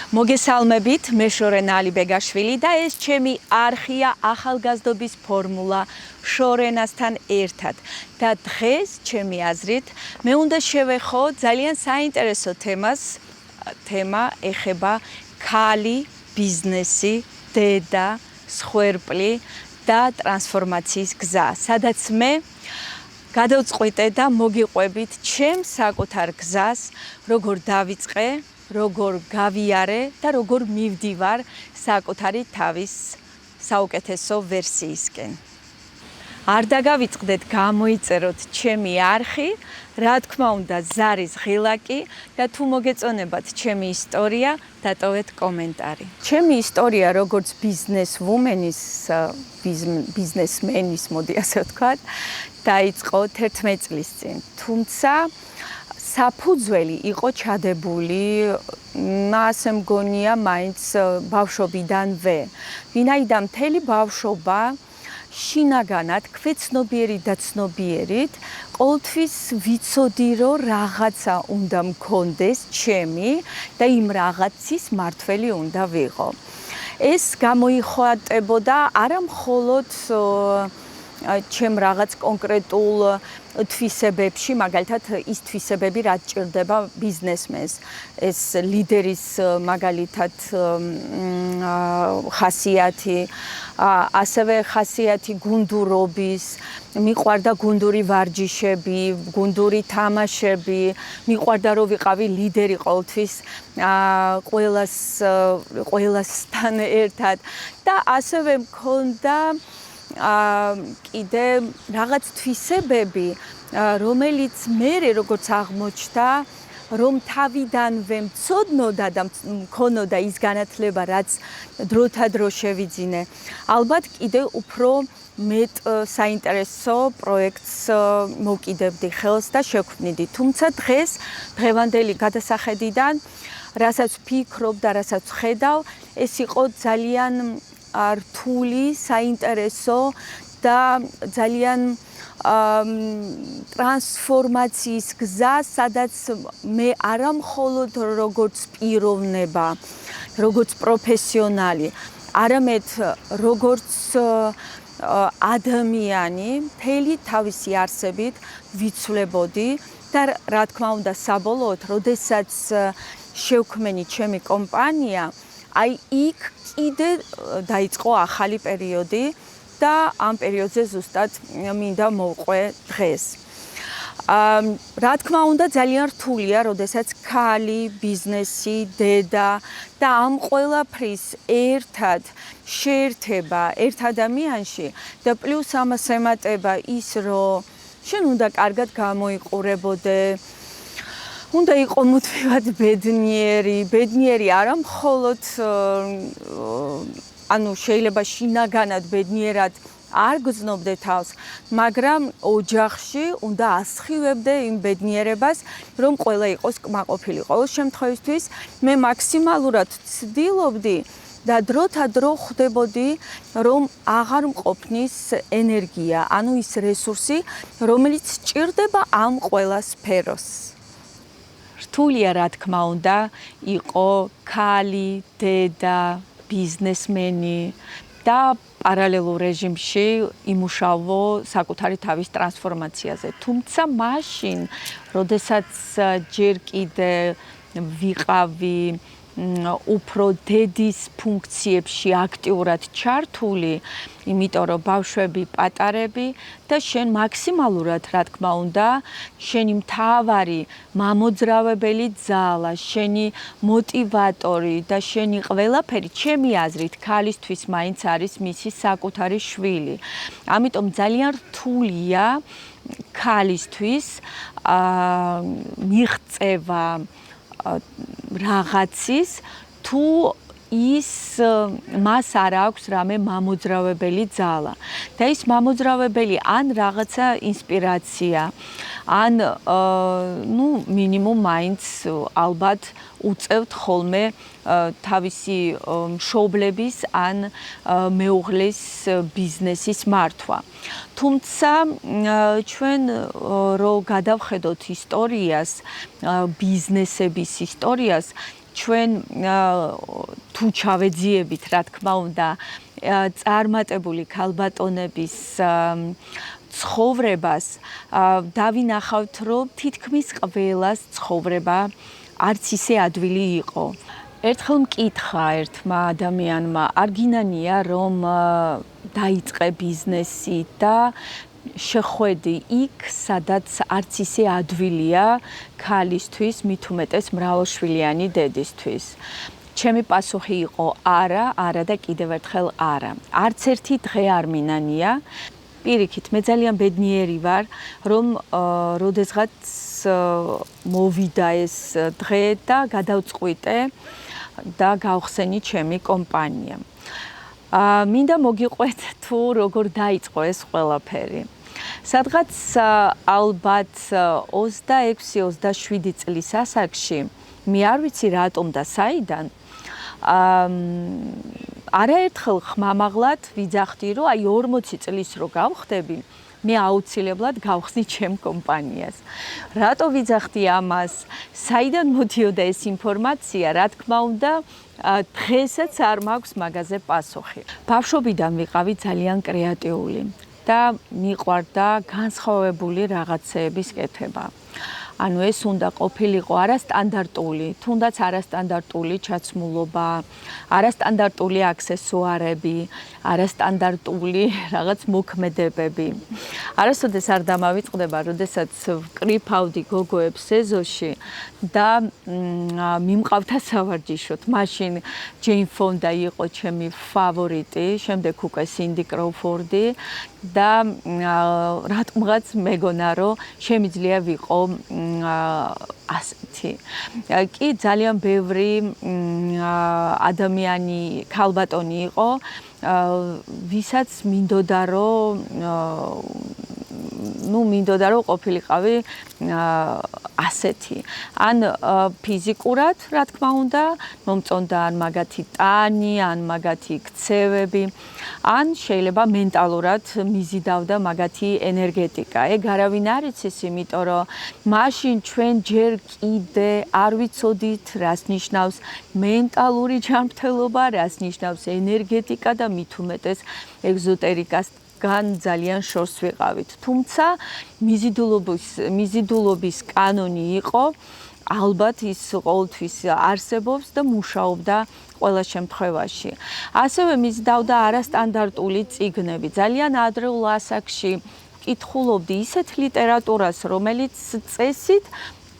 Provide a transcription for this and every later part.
მოგესალმებით, მე შორენა ალიბეგაშვილი და ეს ჩემი არხია ახალგაზრდობის ფორმულა შორენასთან ერთად. და დღეს ჩემი აზრით მე უნდა შევეხო ძალიან საინტერესო თემა ეხება ქალი, ბიზნესი, დედა, სხვერპლი და ტრანსფორმაციის გზა, სადაც მე გადავწყვიტე და მოგიყვებით ჩემს საკუთარ გზას, როგორ დავიწყე, როგორ გავიარე და როგორ მივდივარ საკუთარი თავის საუკეთესო ვერსიისკენ. არ დაგავიწყდეთ, გამოიწეროთ ჩემი არხი, რა თქმა უნდა, ზარის ღილაკი და თუ მოგეწონებათ ჩემი ისტორია, დატოვეთ კომენტარი. ჩემი ისტორია როგორც ბიზნესვუმენის, ბიზნესმენის, მოდი ასე ვთქვათ, დაიწყო 11 წლის წინ. თუმცა საფუძველი იყო ჩადებული, ასე მგონია, მაინც ბავშვობიდანვე. ვინაიდან მთელი ბავშვობა შინაგანად, ქვეცნობიერით და ცნობიერით, ყოველთვის ვიცოდი, რომ რაღაცა უნდა მქონდეს ჩემი და იმ რაღაცის მართველი უნდა ვიყო. ეს გამოიხატებოდა არა მხოლოდ ჩემ რაღაც კონკრეტულ თვისებებში, მაგალითად ის თვისებები, რაც ჭირდება ბიზნესმენს, ეს ლიდერის მაგალითად ხასიათი, ასევე ხასიათი გუნდურობის, მიყვარდა გუნდური ვარჯიშები, გუნდური თამაშები, მიყვარდა რომ ვიყავი ლიდერი ყოველთვის ყველასთან ერთად და ასევე მქონდა კიდე რაღაც თვისებები, რომელიც მე როგორც აღმოჩნდა, რომ თავიდანვე მცოდნოდა და მქონოდა ის განათლება, რაც დროთა დრო შევიძინე. ალბათ კიდე უფრო მეტ საინტერესო პროექტს მოვკიდებდი ხელს და შევქმნიდი. თუმცა დღევანდელი გადასახედიდან, რასაც ვფიქრობ და რასაც ვხედავ, ეს იყო ძალიან რთული, საინტერესო და ძალიან ტრანსფორმაციის გზა, სადაც მე არა მხოლოდ როგორც პიროვნება, როგორც პროფესიონალი, არამედ როგორც ადამიანი, მთელი თავისი არსებით ვიცვლებოდი და რა თქმა უნდა, საბოლოოდ, როდესაც შევქმენი ჩემი კომპანია, აი იქ კიდე დაიწყო ახალი პერიოდი და ამ პერიოდზე ზუსტად მინდა მოვყვე დღეს. რა თქმა უნდა, ძალიან რთულია, როდესაც ქალი, ბიზნესი, დედა და ამ ყველაფრის ერთად შეერთება ერთ ადამიანში და პლუს ამას ემატება ის, რომ შენ უნდა კარგად გამოიყურებოდე, უნდა იყო მუდმივად ბედნიერი არა მხოლოდ შეიძლება შინაგანად ბედნიერად არ გრძნობდე თავს, მაგრამ ოჯახში უნდა ასხივებდე იმ ბედნიერებას, რომ ყველა იყოს კმაყოფილი. ყოველ შემთხვევისთვის მე მაქსიმალურად ვცდილობდი და დროთა დრო ხვდებოდი, რომ აღარ მყოფნის ენერგია, ანუ ის რესურსი, რომელიც სჭირდება ამ ყველა სფეროს. რთულია, რა თქმა უნდა, იყო ქალი, დედა, ბიზნესმენი და პარალელურ რეჟიმში იმუშავო საკუთარი თავის ტრანსფორმაციაზე. თუმცა მაშინ, როდესაც ჯერ კიდე ვიყავი უფრო დედის ფუნქციებში აქტიურად ჩართული, იმიტომ რომ ბავშვები პატარები და შენ მაქსიმალურად, რა თქმა უნდა, შენი მთავარი მამოძრავებელი ძალა, შენი მოტივატორი და შენი ყველაფერი, ჩემი აზრით, ქალისთვის მაინც არის მისი საკუთარი შვილი. ამიტომ ძალიან რთულია ქალისთვის მიღწევა რაღაცის, თუ მას არ აქვს რამე მამოძრავებელი ძალა. და ის მამოძრავებელი ან რაღაცა ინსპირაცია, ან მინიმუმ მაინც ალბათ უწევთ ხოლმე თავისი მშობლების ან მეუღლის ბიზნესის მართვა. თუმცა ჩვენ რო გადავხედოთ ისტორიას, ბიზნესების ისტორიას, ჩვენ თუ ჩავეძიებით, რა თქმა უნდა, წარმატებული ქალბატონების ცხოვრებას, დავინახავთ, რომ თითქმის ყველას ცხოვრება არც ისე ადვილი იყო. ერთხელ მკითხა ერთმა ადამიანმა, არ გინანია რომ დაიწყე ბიზნესი და შეხვედი იქ, სადაც არც ისე ადვილია ქალისთვის, მით უმეტეს მრავალშვილიანი დედისთვის. ჩემი პასუხი იყო არა და კიდევ ერთხელ არა. არც ერთი დღე არ მინანია. პირიქით, მე ძალიან ბედნიერი ვარ, რომ როდესღაც მოვიდა ეს დღე და გადავწყვიტე და გავხსენი ჩემი კომპანია. მინდა მოგიყვეთ თუ როგორ დაიწყო ეს ყველაფერი. სადღაც ალბათ 26-27 წლის ასაკში, მე არ ვიცი რატომ და საიდან, არაერთხელ ხმამაღლად ვიძახდი, რომ აი 40 წლის რო გავხდები, მე აუცილებლად გავხსნი ჩემ კომპანიას. რატო ვიძახდი ამას? საიდან მოდიოდა ეს ინფორმაცია? რა თქმა უნდა, დღესაც არ მაქვს მაგაზე პასუხი. ბავშვობიდან ვიყავი ძალიან კრეატიული და მიყვარდა განსხვავებული რაღაცეების კეთება. ანუ ეს უნდა ყოფილიყო არასტანდარტული, თუნდაც არასტანდარტული ჩაცმულობა, არასტანდარტული აქსესუარები, არასტანდარტული რაღაც მოქმედებები. არასოდეს არ დამავიწყდება, როდესაც ვკრიფავდი გოგოებს ეზოში და მიმყავდა სავარჯიშოთ. მაშინ ჯეინ ფონდა იყო ჩემი ფავორიტი, შემდეგ უკვე სინდი კროუფორდი და რატომღაც მეგონა, რომ შემიძლია ვიყო ასეთი. კი ძალიან ბევრი ადამიანი ქალბატონი იყო, ვისაც მინდოდა რომ ყოფილიყავი ასეთი. ან ფიზიკურად, რა თქმა უნდა, მომწონდა ან მაგათი ტანი, ან მაგათი ქცევები, ან შეიძლება მენტალურად მიზიდავდა მაგათი ენერგეტიკა. ეგ არავინ არ იცის, იმიტომ რომ მაშინ ჩვენ ჯერ კიდე არ ვიცოდით, რას ნიშნავს მენტალური ჯანმრთელობა, რას ნიშნავს ენერგეტიკა და მით უმეტეს ეგზოტერიკას ძალიან შორს ვიყავით. თუმცა მიზიდულობის კანონი იყო, ალბათ ის ყოველთვის არსებობს და მუშაობდა ყველა შემთხვევაში. ასევე მიზიდავდა არასტანდარტული წიგნები. ძალიან ადრეულ ასაკში კითხულობდი ისეთ ლიტერატურას, რომელიც წესით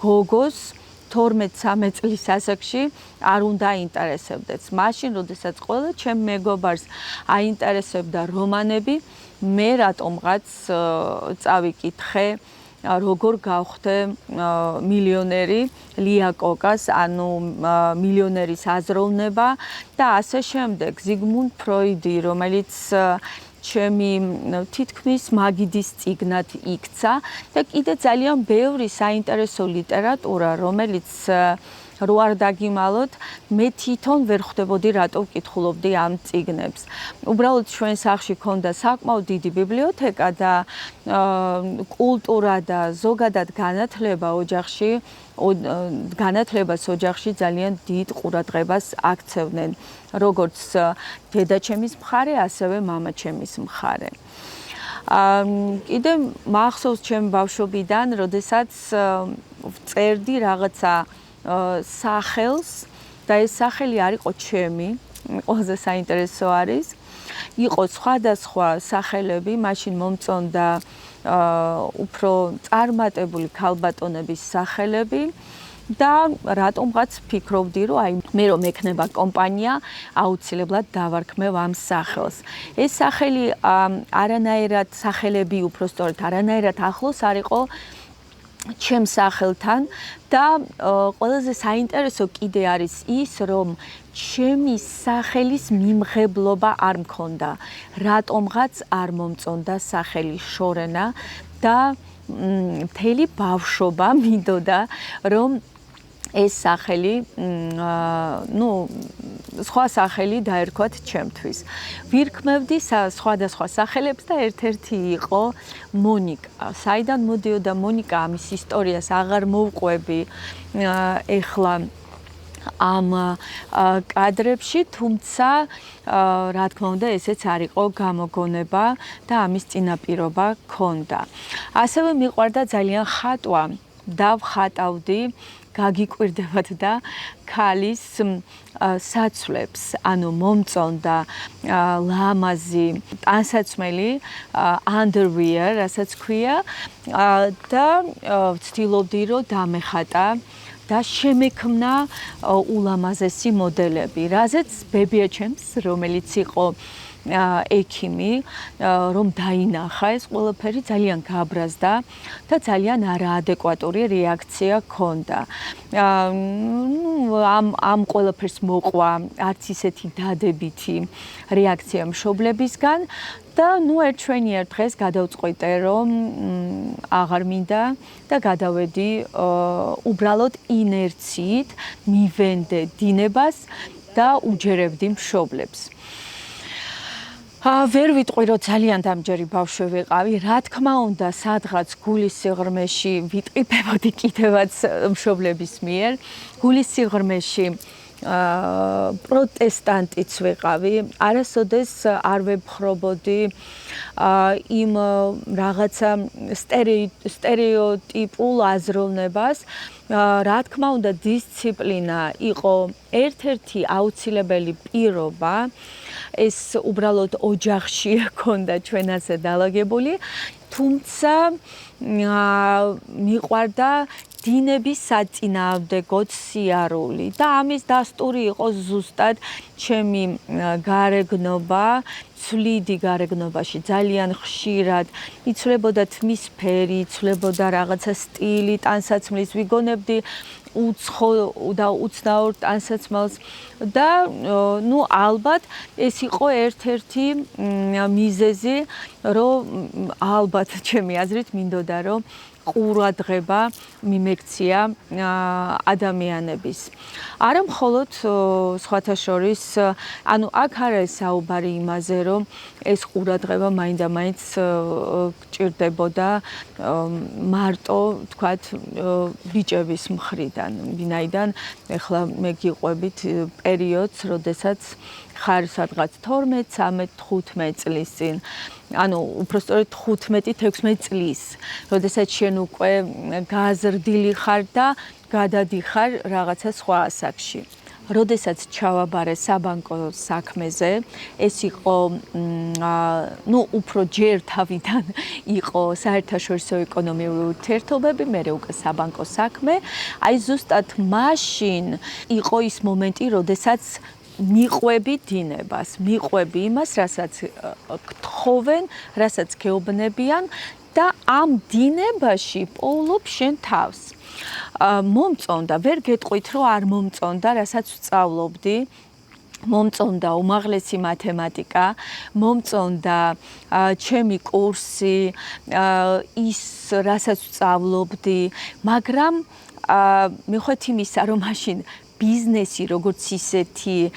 გოგოს 12-13 წლის ასაკში არ უნდა აინტერესებდეს. მაშინ, როდესაც ყველა ჩემ მეგობარს აინტერესებდა რომანები, მე რატომღაც წავიკითხე როგორ გავხდე მილიონერი ლია კოკას, ანუ მილიონერის აზროვნება და ასე შემდეგ. ზიგმუნდ ფროიდი, რომელიც ჩემი თითქმის მაგიდის წიგნად იქცა და კიდე ძალიან ბევრი საინტერესო ლიტერატურა, რომელიც რო არ დაგიმალოთ, მე თვითონ ვერ ხვდებოდი რატო ვკითხულობდი ამ წიგნებს. უბრალოდ ჩვენ სახლში ქონდა საკმაოდ დიდი ბიბლიოთეკა და კულტურა და ზოგადად განათლებას ოჯახში ძალიან დიდ ყურადღებას აქცევდნენ, როგორც დედაჩემის მხარე, ასევე მამაჩემის მხარე. კიდე მახსოვს ჩემ ბავშვობიდან, როდესაც ვწერდი რაღაცა სახელს და ეს სახელი არ იყო ჩემი, ყველაზე საინტერესო არის. იყო სხვადასხვა სახელები, მაშინ მომწონდა უფრო წარმატებული ქალბატონების სახელები და რატომღაც ფიქრობდი, რომ აი მე რომ ექნება კომპანია, აუცილებლად დავარქმევ ამ სახელს. ეს სახელი არანაირად სახელები უბრალოდ არანაირად ახლოს არ იყო ჩემ სახელთან და ყველაზე საინტერესო კიდე არის ის, რომ ჩემი სახელის მიმღებლობა არ მქონდა. რატომღაც არ მომწონდა სახელი შორენა და მთელი ბავშვობა მინდოდა, რომ ეს სახელი, სხვა სახელი დაერქვათ ჩემთვის. ვირქმევდი სხვადასხვა სახელებს და ერთ-ერთი იყო მონიკა. საიდან მოდიოდა მონიკა, ამის ისტორიას აღარ მოვყვები ეხლა. ამ კადრებში, თუმცა რა თქმა უნდა, ესეც არ იყო გამოგონება და ამის წინაპირობა ჰქონდა. ასევე მიყვარდა ძალიან ხატვა. დავხატავდი, გაგიკვირდებათ და ქალის საცვლებს, ანუ მომწონდა ლამაზი ტანსაცმელი underwear, რასაც ქვია და ვცდილობდი, რომ დამეხატა და შემექმნა ულამაზესი მოდელები, რაზეც ბებიაჩემს, რომელიც იყო ექიმი, რომ დაინახა ეს ყველაფერი ძალიან გააბრაზდა და ძალიან არაადეკვატური რეაქცია ჰქონდა. ამ ყველაფერს მოყვა არც ისეთი დადებითი რეაქცია მშობლებისგან და ერთ ჩვენიერ დღეს გადავწყვიტე, რომ აღარ მინდა და გადავედი უბრალოდ ინერციით მივენდე დინებას და უჯერებდი მშობლებს. ვერ ვიტყვი, რომ ძალიან დამჯერი ბავშვი ვიყავი, რა თქმა უნდა, სადღაც გულის სიღრმეში ვიტყიფებოდი კიდევაც მშობლების მიერ, გულის სიღრმეში პროტესტანტიც ვიყავი, არასოდეს არ ვებხრობოდი იმ რაღაცა სტერეოტიპულ აზროვნებას. რა თქმა უნდა, დისციპლინა იყო ერთ-ერთი აუცილებელი პირობა. ეს უბრალოდ ოჯახში ჰქონდა ჩვენაზე დალაგებული, თუმცა მიყვარდა დინების საწინააღმდეგოდ სიარული და ამის დასტური იყო ზუსტად ჩემი გარეგნობა, ცვლიდი გარეგნობაში ძალიან ხშირად იცვლებოდა თმის ფერი, იცვლებოდა რაღაცა სტილი ტანსაცმლის, ვიგონებდი უცხო და უცნაურ ტანსაცმელს და ალბათ ეს იყო ერთ-ერთი მიზეზი, რომ ალბათ ჩემი აზრით მინდოდა, რომ ყურადღება მიმექცია ადამიანების. არა მხოლოდ სხვათა შორის, ანუ აქ არ არის საუბარი იმაზე, რომ ეს ყურადღება მაინდა-მაინც გჭირდებოდა მარტო, თქვათ, ბიჭების მხრიდან, ვინაიდან ეხლა მე გიყვებით პერიოდს, როდესაც ხარ სადღაც 12, 13, 15 წლის წინ. ანუ უბრალოდ 15-16 წლის, როდესაც შენ უკვე გაზრდილი ხარ და გადადიხარ რაღაცა სხვა ასაკში. როდესაც ჩავაბარე საბანკო საქმეზე, ეს იყო უფრო ჯერ თავიდან იყო საერთაშორისო ეკონომიკური ურთიერთობები, მერე უკვე საბანკო საქმე. აი ზუსტად მაშინ იყო ის მომენტი, როდესაც მიყვები დინებას, მიყვები იმას, რასაც გთხოვენ, რასაც გეუბნებიან და ამ დინებაში პოულობ შენ თავს. მომწონდა, ვერ გეტყვით, რომ არ მომწონდა, რასაც ვსწავლობდი. მომწონდა უმაღლესი მათემატიკა, მომწონდა ჩემი კურსი, ის რასაც ვსწავლობდი, მაგრამ მიხვდეთ იმისა, რომ მაშინ ბიზნესი როგორც ისეთი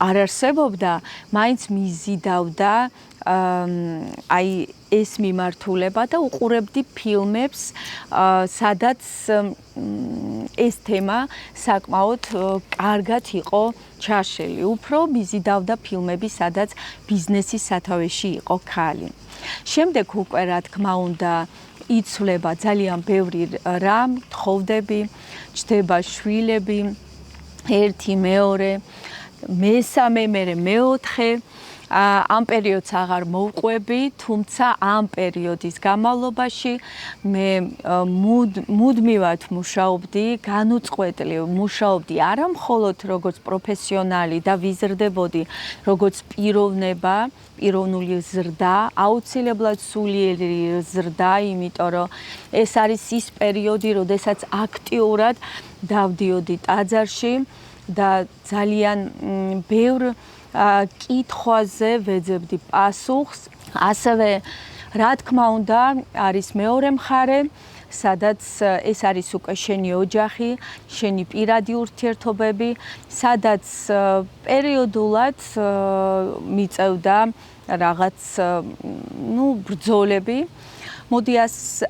არ არსებობდა, მაინც მიზიდავდა აი ეს მიმართულება და უყურებდი ფილმებს, სადაც ეს თემა საკმაოდ კარგად იყო ჩაშლილი. უფრო მიზიდავდა ფილმები, სადაც ბიზნესის სათავეში იყო ქალი. შემდეგ უკვე რა თქმა უნდა იცვლება ძალიან ბევრი რამ, თხოვდები, ჩდება შვილები, ერთი, მეორე, მესამე, მერე მეოთხე. ამ პერიოდს აღარ მოვყვები, თუმცა ამ პერიოდის განმავლობაში მე მუდმივად მუშაობდი, განუწყვეტლივ მუშაობდი არა მხოლოდ როგორც პროფესიონალი და ვიზრდებოდი როგორც პიროვნება, პიროვნული ზრდა, აუცილებლად სულიერი ზრდა, იმიტომ რომ ეს არის ის პერიოდი, როდესაც აქტიურად დავდიოდი ტაძარში და ძალიან ბევრ კითხვაზე ვეძებდი პასუხს. ასევე, რა თქმა უნდა, არის მეორე მხარე, სადაც ეს არის უკვე შენი ოჯახი, შენი პირადი ურთიერთობები, სადაც პერიოდულად მიწევდა რაღაც ბრძოლები, მოდი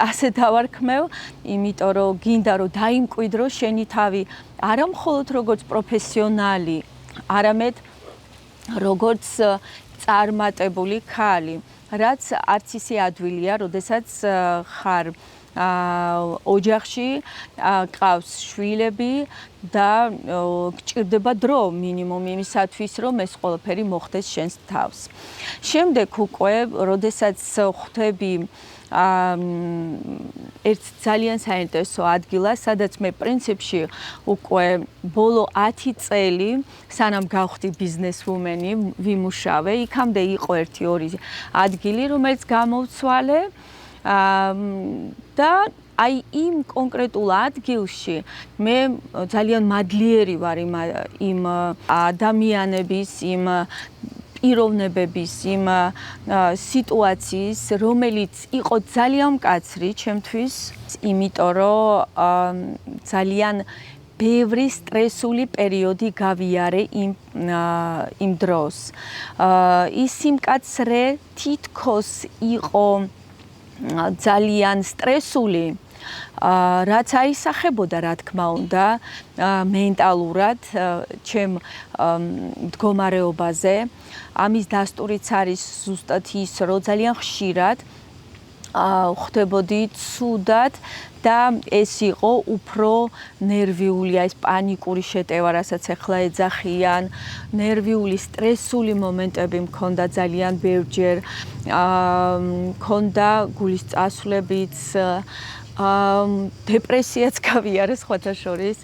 ასე დავარქმევ, იმიტომ რომ გინდა რომ დაიმკვიდრო შენი თავი არა მხოლოდ როგორც პროფესიონალი, არამედ როგორც წარმატებული ქალი, რაც არც ისე ადვილია, როდესაც ხარ ოჯახში, ყავს შვილები და გჭირდება დრო მინიმუმ იმისათვის, რომ ეს ყველაფერი მოხდეს შენს თავს. შემდეგ უკვე, როდესაც ხვდები ერთ ძალიან საინტერესო ადგილას, სადაც მე პრინციპში უკვე ბოლო 10 წელი, სანამ გავხდი ბიზნესვუმენი, ვიმუშავე, იქამდე იყო 1-2 ადგილი, რომელიც გამოვცვალე და აი იმ კონკრეტულ ადგილში მე ძალიან მადლიერი ვარ იმ ადამიანების, იმ პიროვნებების, იმ სიტუაციის, რომელიც იყო ძალიან მკაცრი ჩემთვის, იმიტომ რომ ძალიან ბევრი სტრესული პერიოდი გავიარე იმ დროს. ის სიმკაცრე თითქოს იყო ძალიან სტრესული, რაც აისახებოდა, რა თქმა უნდა, მენტალურად ჩემ მდგომარეობაზე. ამის დასტურიც არის ზუსტად ის, რომ ძალიან ხშირად ხვდებოდი ცუდად და ეს იყო უფრო ნერვიული, ეს პანიკური შეტევა, რასაც ახლა ეძახიან, ნერვიული, სტრესული მომენტები მქონდა ძალიან ბევრჯერ, მქონდა გულის წასვლებიც, დეპრესიაც გავიარე სხვათა შორის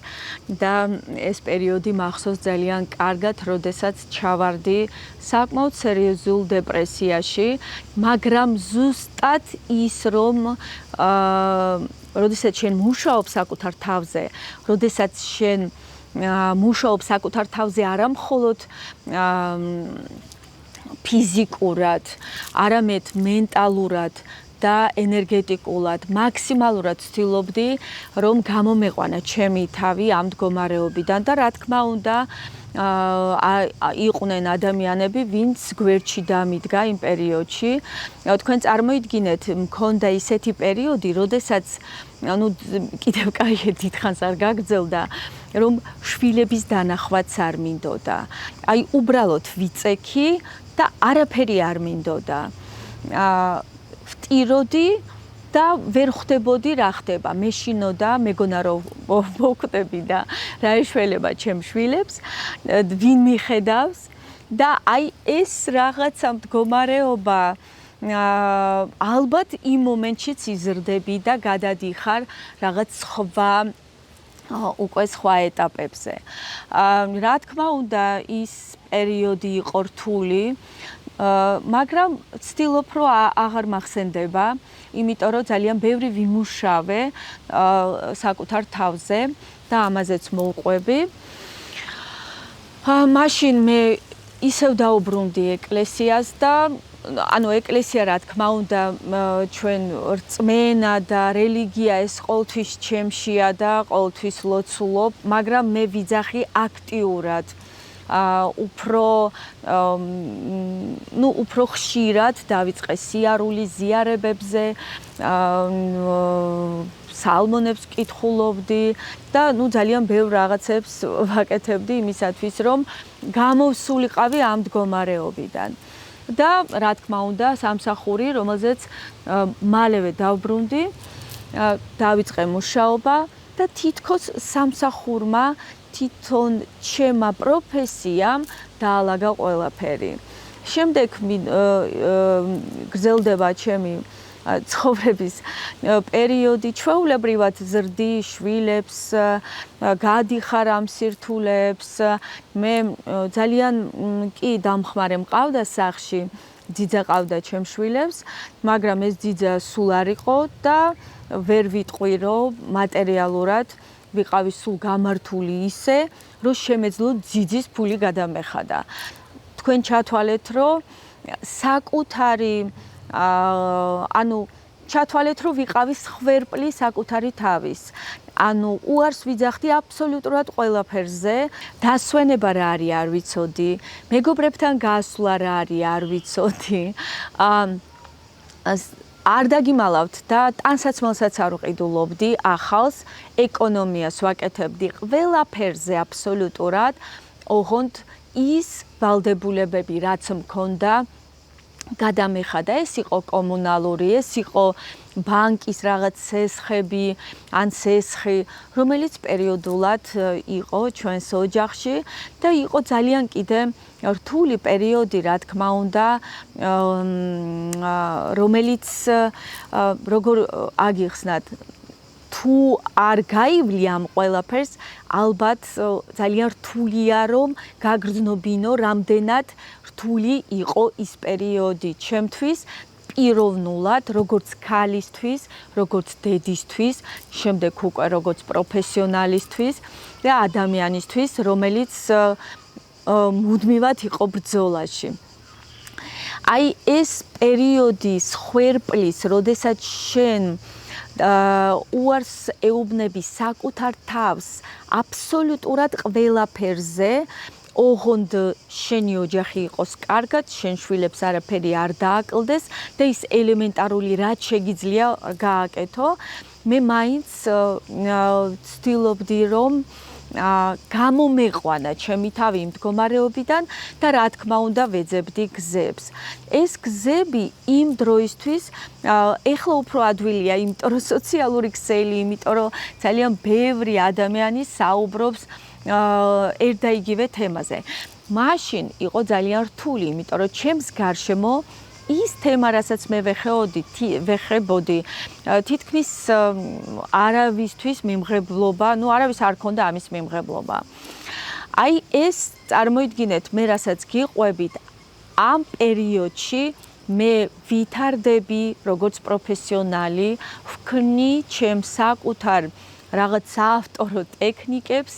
და ეს პერიოდი მახსოვს ძალიან კარგად, როდესაც ჩავარდი საკმაოდ სერიოზულ დეპრესიაში, მაგრამ ზუსტად ის, რომ როდესაც შენ მუშაობ საკუთარ თავზე, როდესაც შენ მუშაობ საკუთარ თავზე არა მხოლოდ ფიზიკურად, არამედ მენტალურად და ენერგეტიკულად, მაქსიმალურად ვცდილობდი, რომ გამომეყვანა ჩემი თავი ამ მდგომარეობიდან და რა თქმა უნდა, იყვნენ ადამიანები, ვინც გვერდში დამიდგა იმ პერიოდში. თქვენ წარმოიდგინეთ, მქონდა ისეთი პერიოდი, როდესაც კიდევ კაი დიდხანს არ გაგრძელდა, რომ შვილების დანახვაც არ მინდოდა. აი უბრალოდ ვიწექი და არაფერი არ მინდოდა. ვტიროდი და ვერ ხვდებოდი რა ხდება. მეშინოდა, მეგონა რომ მოვხვდები და რა ეშველება ჩემ შვილებს, ვინ მიხედავს და აი ეს რაღაცა მდგომარეობა ალბათ იმ მომენტშიც იზრდები და გადადიხარ რაღაც უკვე სხვა ეტაპებზე. რა თქმა უნდა, ის პერიოდი იყო რთული, მაგრამ ვცდილობ, რომ აღარ მახსენდება, იმიტომ რომ ძალიან ბევრი ვიმუშავე საკუთარ თავზე და ამაზეც მოვყვები. მაშინ მე ისევ დაუბრუნდი ეკლესიას და ეკლესია, რა თქმა უნდა, ჩვენ რწმენა და რელიგია ეს ყოველთვის ჩემშია და ყოველთვის ლოცულობ, მაგრამ მე ვიძახი აქტიურად. უფრო ხშირად დავიწყე სიარული ზიარებებზე, სალმონებს კითხულობდი და ძალიან ბევრ რაღაცებს ვაკეთებდი იმისათვის, რომ გამოვსულიყავი ამ მდგომარეობიდან. და რა თქმა უნდა, სამსახური, რომელზეც მალევე დავბრუნდი, დავიწყე მუშაობა და თითქოს სამსახურმა თვითონ ჩემმა პროფესიამ დაალაგა ყველაფერი. შემდეგ გრძელდება ჩემი ცხოვრების პერიოდი, ჩვეულებრივად ზრდი შვილებს, გადიხარ ამ სირთულეებს. მე ძალიან კი დამხმარე მყავდა სახლში, ძიძა ყავდა ჩემ შვილებს, მაგრამ ეს ძიძა სულ არ იყო და ვერ ვიტყვი, რომ მატერიალურად ვიყავი სულ გამართული ისე, რომ შემეძლო ძიძის ფული გადამეხადა. თქვენ ჩათვალეთ, რომ საკუთარი ჩათვალეთ, რომ ვიყავი სხვერპლი საკუთარი თავის. უარს ვიძახდი აბსოლუტურად ყველაფერზე, დასვენება რა არის არ ვიცოდი, მეგობრებთან გასვლა რა არის არ ვიცოდი. არ დაგიმალავთ და ტანსაცმელსაც არ ვყიდულობდი ახალს ეკონომიას ვაკეთებდი ყველაფერზე აბსოლუტურად ოღონდ ის ვალდებულებები რაც მქონდა გადამეხადა ეს იყო კომუნალური ეს იყო ბანკის რაღაც სესხები ან სესხი რომელიც პერიოდულად იყო ჩვენს ოჯახში და იყო ძალიან კიდე რთული პერიოდი რა თქმა უნდა რომელიც როგორ აგიხსნათ თუ არ გაივლი ამ ყველაფერს ალბათ ძალიან რთულია რომ გაგრძნობინო რამდენად რთული იყო ის პერიოდი ჩემთვის პიროვნულად როგორც ქალისთვის როგორც დედისთვის შემდეგ უკვე როგორც პროფესიონალისთვის და ადამიანისთვის რომელიც მუდმივად იყო ბრძოლაში აი ეს პერიოდი ხვერპლის როდესაც შენ უარს ეუბნები საკუთარ თავს აბსოლუტურად ყველაფერზე ოღონდ შენი ოჯახი იყოს კარგად, შენ შვილებს არაფერი არ დააკლდეს და ის ელემენტარული რაც შეგიძლია გააკეთო, მე მაინც ვცდილობდი რომ გამომეყვანა ჩემი თავი იმ მდგომარეობიდან და რა თქმა უნდა ვეძებდი გზებს. ეს გზები იმ დროისთვის ეხლა უფრო ადვილია, იმიტომ რომ სოციალური ქსელი, იმიტომ რომ ძალიან ბევრი ადამიანი საუბრობს ერთ და იგივე თემაზე. მაშინ იყო ძალიან რთული, იმიტომ რომ ჩემს გარშემო ის თემა, რასაც მე ვეხებოდი, თითქმის არავისთვის მიმღებლობა, არავის არ ქონდა ამის მიმღებლობა. აი ეს წარმოიდგინეთ, მე რასაც გიყვებით, ამ პერიოდში მე ვითარდები როგორც პროფესიონალი, ვქნი ჩემს საკუთარ რაღაც საავტორო ტექნიკებს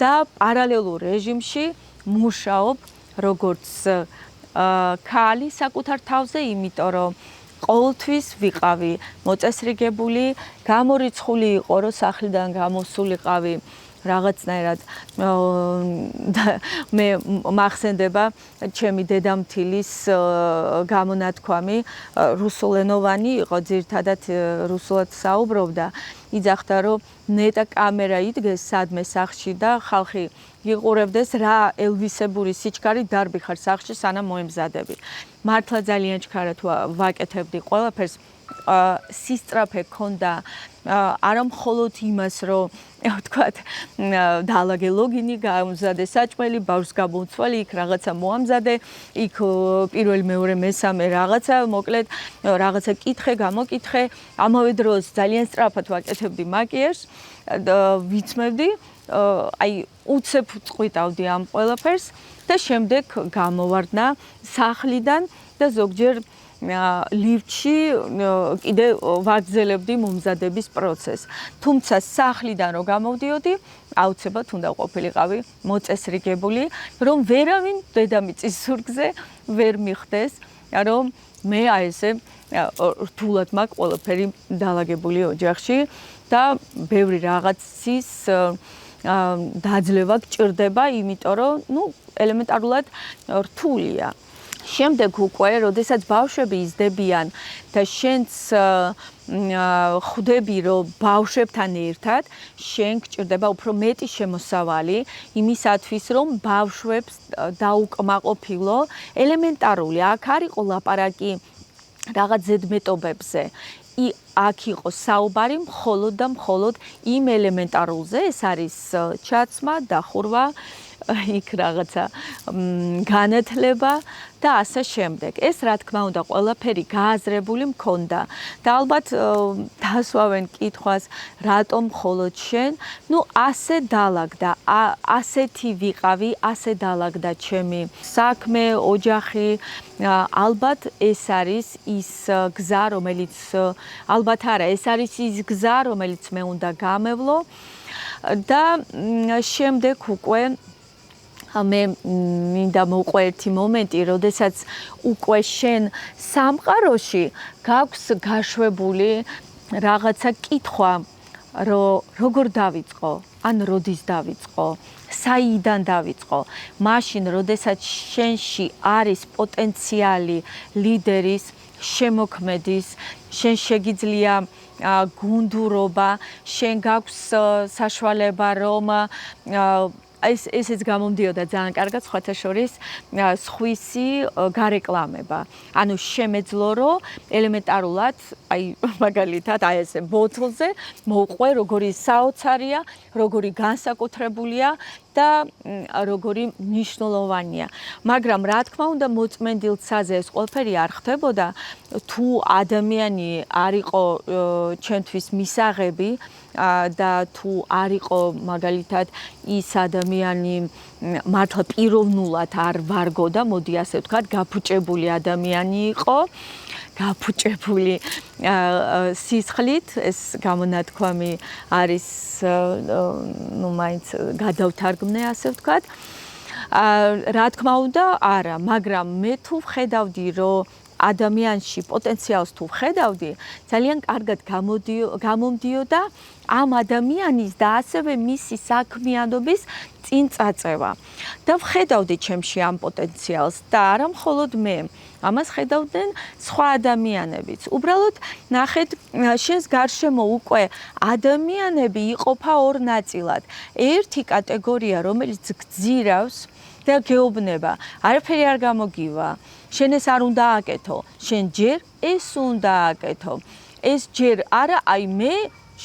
და პარალელურ რეჟიმში მუშაობ როგორც ქალი საკუთარ თავზე, იმიტომ რომ ყოველთვის ვიყავი მოწესრიგებული, გამორიცხული იყო, რომ სახლიდან გამოსულიყავი რაღაცნაირად მე მახსენდება ჩემი დედამთილის გამონათქვამი რუსულენოვანი იყო, ძირითადად რუსულად საუბრობდა. იძახდა რომ ნეტა კამერა იდგეს სადმე სახლში და ხალხი იყურებდეს რა ელვისებური სიჩქარი დარბიხარ სახლში სანამ მოემზადები. მართლა ძალიან ჩქარად ვაკეთებდი ყველაფერს. სისწრაფე ქონდა არა მხოლოდ იმას რომ ვთქვათ დაალაგე ლოგინი, გამზადე საჭმელი, ბავშვს გამომცვალე, იქ რაღაცა მოამზადე, იქ პირველი, მეორე, მესამე რაღაცა, მოკლედ რაღაცა კითხე, გამოკითხე, ამავე დროს ძალიან სწრაფად ვაკეთებდი მაკიაჟს, ვიცმევდი, აი უცებ წყვიტავდი ამ ყველაფერს და შემდეგ გამოვარდნა სახლიდან და ზოგჯერ ლიფტში კიდე ვაგრძელებდი მომზადების პროცესს. თუმცა სახლიდან რო გამოვდიოდი, აუცილებლად უნდა ყოფილიყავი მოწესრიგებული, რომ ვერავინ დედამიწის ზურგზე ვერ მიხვდეს, რომ მე აი ესე რთულად მაქვს ყველაფერი დაალაგებული ოჯახში და ბევრი რაღაცის დაძლევა გჭირდება, იმიტომ რომ ელემენტარულად რთულია. შემდეგ უკვე, როდესაც ბავშვები იზრდებიან და შენც ხვდები, რომ ბავშვებთან ერთად შენ გჭირდება უფრო მეტი შემოსავალი იმისათვის, რომ ბავშვებს დაუკმაყოფილო, ელემენტარული, აქ არ იყო ლაპარაკი რაღაც ზედმეტობებზე. აქ იყო საუბარი მხოლოდ და მხოლოდ იმ ელემენტარულზე, ეს არის ჩაცმა, დახურვა, იქ რაღაცა განათლება და ასე შემდეგ. ეს რა თქმა უნდა ყველაფერი გააზრებული მქონდა და ალბათ დასვავენ კითხვას, რატომ მხოლოდ შენ? ასე დაალაგდა, ასეთი ვიყავი, ასე დაალაგდა ჩემი საქმე, ოჯახი. ალბათ ეს არის ის გზა, რომელიც ალბათ არა, ეს არის ის გზა, რომელიც მე უნდა გამევლო და შემდეგ უკვე მე მინდა მოვყვე ერთი მომენტი, როდესაც უკვე შენ სამყაროში გაქვს გაშვებული რაღაცა კითხვა, რომ როგორ დავიწყო, ან როდის დავიწყო, საიდან დავიწყო. მაშინ, როდესაც შენში არის პოტენციალი ლიდერის, შემოქმედის, შენ შეგიძლია გუნდურობა, შენ გაქვს საშუალება რომ ესეც გამომდიოდა ძალიან კარგად სხვათა შორის სხვისი გარეკლამება. ანუ შემეძლო რომ ელემენტარულად, აი მაგალითად აი ესე ბოთლზე მოყვე როგორი საოცარია, როგორი განსაკუთრებულია და როგორი მნიშვნელოვანია. მაგრამ რა თქმა უნდა მოწმენდილ ცაზე ეს ყველაფერი არ ხდებოდა თუ ადამიანი არ იყო ჩემთვის მისაღები და თუ არ იყო მაგალითად ის ადამიანი მართლა პიროვნულად არ ვარგოდა, მოდი ასე ვთქვათ, გაფუჭებული ადამიანი იყო, გაფუჭებული სისხლით, ეს გამონათქვამი არის ну მაინც გადავთარგმნე ასე ვთქვათ. რა თქმა უნდა, არა, მაგრამ მე თუ ვხედავდი რომ ადამიანში პოტენციალს თუ ვხედავდი, ძალიან კარგად გამომდიოდა ამ ადამიანის და ასევე მისი საქმიანობის წინ წაწევა. და ვხედავდი ჩემში ამ პოტენციალს და არა მხოლოდ მე. ამას ხედავდნენ სხვა ადამიანებიც. უბრალოდ ნახეთ, შენს გარშემო უკვე ადამიანები იყოფა ორ ნაწილად. ერთი კატეგორია, რომელიც გძირავს და გეუბნება, არაფერი არ გამოგივა. შენ ეს არ უნდა აკეთო, შენ ჯერ ეს უნდა აკეთო. ეს ჯერ არა, აი მე